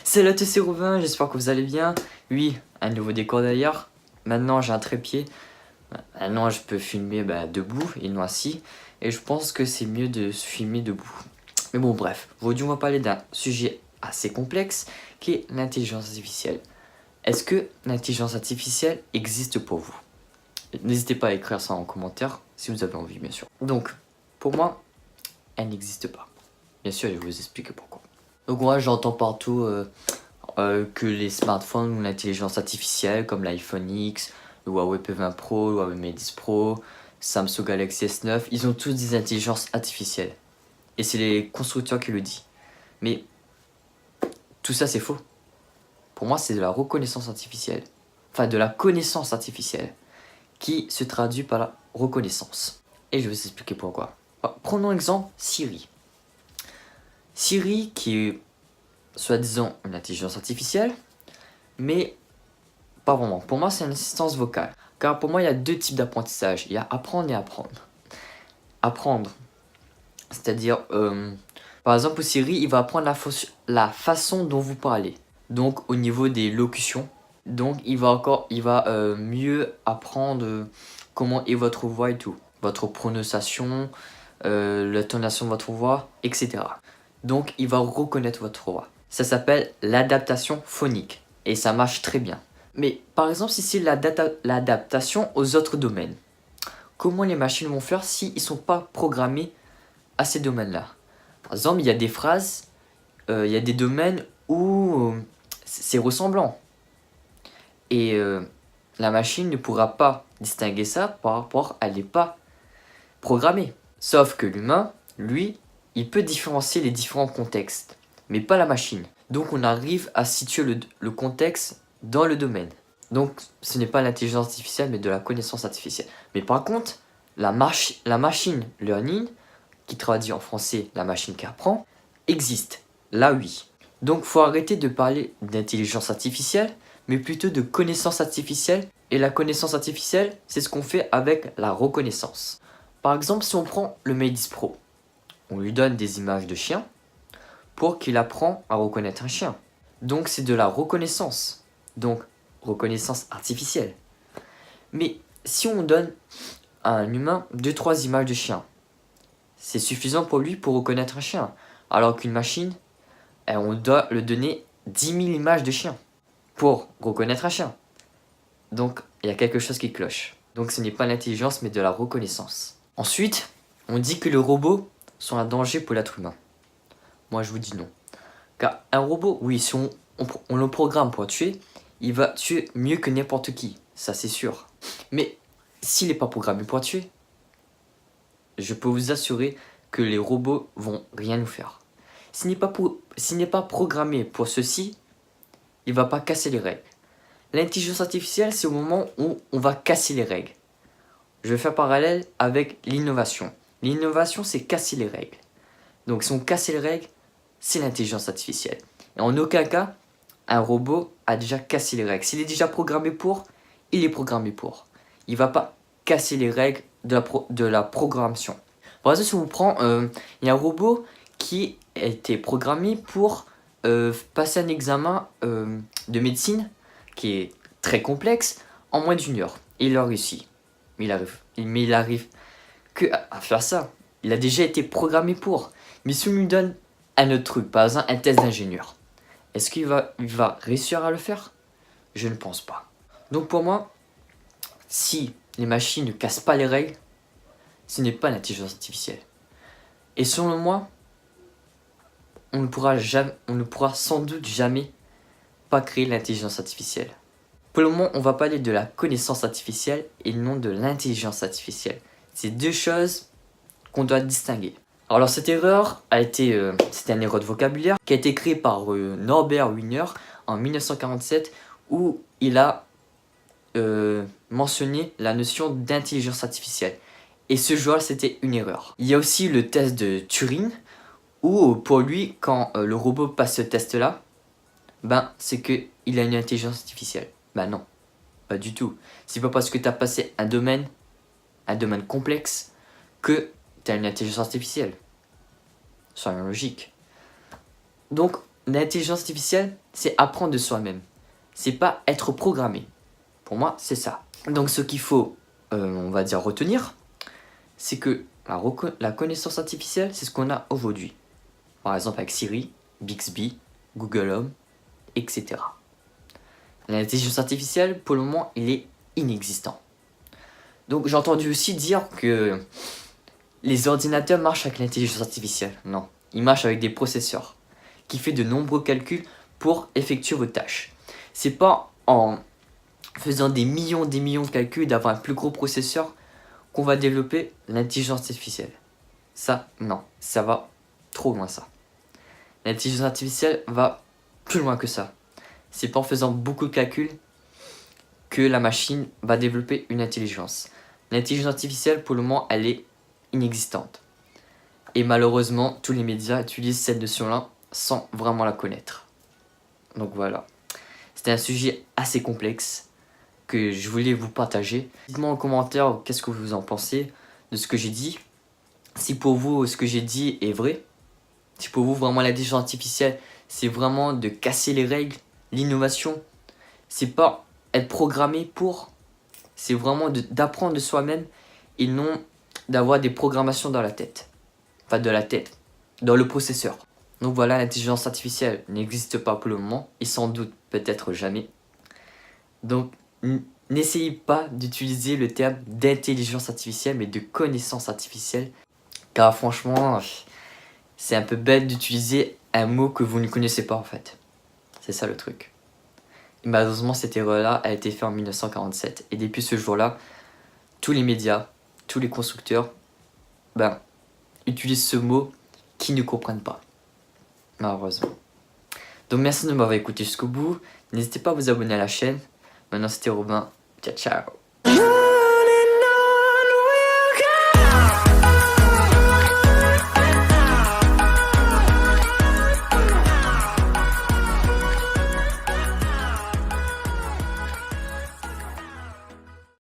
Salut à tous, c'est Robin, j'espère que vous allez bien. Oui, un nouveau décor d'ailleurs. Maintenant j'ai un trépied. Maintenant je peux filmer debout et non assis. Et je pense que c'est mieux de se filmer debout. Mais bon bref, aujourd'hui on va parler d'un sujet assez complexe qui est l'intelligence artificielle. Est-ce que l'intelligence artificielle existe pour vous? N'hésitez pas à écrire ça en commentaire si vous avez envie bien sûr. Donc, pour moi, elle n'existe pas. Bien sûr, je vais vous expliquer pourquoi. Donc moi j'entends partout que les smartphones ont l'intelligence artificielle comme l'iPhone X, le Huawei P20 Pro, le Huawei Mate 10 Pro, Samsung Galaxy S9, ils ont tous des intelligences artificielles. Et c'est les constructeurs qui le disent. Mais tout ça c'est faux. Pour moi c'est de la reconnaissance artificielle. Enfin de la connaissance artificielle qui se traduit par la reconnaissance. Et je vais vous expliquer pourquoi. Prenons l'exemple Siri. Siri qui est soi-disant une intelligence artificielle, mais pas vraiment. Pour moi, c'est une assistance vocale. Car pour moi, il y a deux types d'apprentissage. Il y a apprendre et apprendre. Apprendre, c'est-à-dire, par exemple, pour Siri, il va apprendre la façon dont vous parlez. Donc, au niveau des locutions. Donc, il va mieux apprendre comment est votre voix et tout. Votre prononciation, l'intonation de votre voix, etc. Donc, il va reconnaître votre voix. Ça s'appelle l'adaptation phonique. Et ça marche très bien. Mais par exemple, si c'est l'adaptation aux autres domaines, comment les machines vont faire s'ils ne sont pas programmés à ces domaines-là? Par exemple, il y a des phrases, il y a des domaines où c'est ressemblant. Et la machine ne pourra pas distinguer ça par rapport à elle n'est pas programmée. Sauf que l'humain, lui, il peut différencier les différents contextes, mais pas la machine. Donc on arrive à situer le contexte dans le domaine. Donc ce n'est pas l'intelligence artificielle, mais de la connaissance artificielle. Mais par contre, la machine learning, qui traduit en français la machine qui apprend, existe. Là oui. Donc faut arrêter de parler d'intelligence artificielle, mais plutôt de connaissance artificielle. Et la connaissance artificielle, c'est ce qu'on fait avec la reconnaissance. Par exemple, si on prend le Mate 10 Pro, on lui donne des images de chiens pour qu'il apprenne à reconnaître un chien. Donc c'est de la reconnaissance. Donc reconnaissance artificielle. Mais si on donne à un humain 2-3 images de chiens, c'est suffisant pour lui pour reconnaître un chien. Alors qu'une machine, on doit lui donner 10 000 images de chiens pour reconnaître un chien. Donc il y a quelque chose qui cloche. Donc ce n'est pas l'intelligence mais de la reconnaissance. Ensuite, on dit que les robots sont un danger pour l'être humain. Moi je vous dis non. Car un robot, oui, si on le programme pour tuer, il va tuer mieux que n'importe qui, ça c'est sûr. Mais s'il n'est pas programmé pour tuer, je peux vous assurer que les robots vont rien nous faire. S'il n'est pas programmé pour ceci, il ne va pas casser les règles. L'intelligence artificielle, c'est au moment où on va casser les règles. Je vais faire parallèle avec l'innovation. L'innovation, c'est casser les règles. Donc si on casse les règles, c'est l'intelligence artificielle. Et en aucun cas, un robot a déjà cassé les règles. S'il est déjà programmé pour, il est programmé pour. Il ne va pas casser les règles de la programmation. Par exemple, si on prend, il y a un robot qui a été programmé pour passer un examen de médecine qui est très complexe en moins d'1 heure. Et il a réussi. Mais il arrive que à faire ça. Il a déjà été programmé pour. Mais si on lui donne un autre truc, par exemple un test d'ingénieur, est-ce qu'il va réussir à le faire? Je ne pense pas. Donc pour moi, si les machines ne cassent pas les règles, ce n'est pas l'intelligence artificielle. Et selon moi, on ne pourra sans doute jamais pas créer l'intelligence artificielle. Pour le moment, on va parler de la connaissance artificielle et non de l'intelligence artificielle. C'est deux choses qu'on doit distinguer. Alors cette erreur c'était une erreur de vocabulaire qui a été créée par Norbert Wiener en 1947 où il a mentionné la notion d'intelligence artificielle. Et ce jour-là, c'était une erreur. Il y a aussi le test de Turing où pour lui, quand le robot passe ce test-là, c'est qu'il a une intelligence artificielle. Non, pas du tout. C'est pas parce que tu as passé un domaine complexe, que tu as une intelligence artificielle. Soyons logiques. Donc, l'intelligence artificielle, c'est apprendre de soi-même. C'est pas être programmé. Pour moi, c'est ça. Donc ce qu'il faut, on va dire, retenir, c'est que la connaissance artificielle, c'est ce qu'on a aujourd'hui. Par exemple avec Siri, Bixby, Google Home, etc. L'intelligence artificielle, pour le moment, il est inexistant. Donc j'ai entendu aussi dire que les ordinateurs marchent avec l'intelligence artificielle. Non, ils marchent avec des processeurs qui font de nombreux calculs pour effectuer vos tâches. C'est pas en faisant des millions de calculs d'avoir un plus gros processeur qu'on va développer l'intelligence artificielle. Ça, non, ça va trop loin ça. L'intelligence artificielle va plus loin que ça. C'est pas en faisant beaucoup de calculs que la machine va développer une intelligence. L'intelligence artificielle, pour le moment, elle est inexistante. Et malheureusement, tous les médias utilisent cette notion-là sans vraiment la connaître. Donc voilà. C'était un sujet assez complexe que je voulais vous partager. Dites-moi en commentaire qu'est-ce que vous en pensez de ce que j'ai dit. Si pour vous, ce que j'ai dit est vrai. Si pour vous, vraiment, l'intelligence artificielle, c'est vraiment de casser les règles, l'innovation. C'est pas être programmé pour. C'est vraiment d'apprendre de soi-même et non d'avoir des programmations dans la tête. Enfin, de la tête, dans le processeur. Donc voilà, l'intelligence artificielle n'existe pas pour le moment et sans doute peut-être jamais. Donc n'essayez pas d'utiliser le terme d'intelligence artificielle mais de connaissance artificielle. Car franchement, c'est un peu bête d'utiliser un mot que vous ne connaissez pas en fait. C'est ça le truc. Et malheureusement, cette erreur-là a été faite en 1947. Et depuis ce jour-là, tous les médias, tous les constructeurs, utilisent ce mot qu'ils ne comprennent pas. Malheureusement. Donc merci de m'avoir écouté jusqu'au bout. N'hésitez pas à vous abonner à la chaîne. Maintenant c'était Robin. Ciao ciao.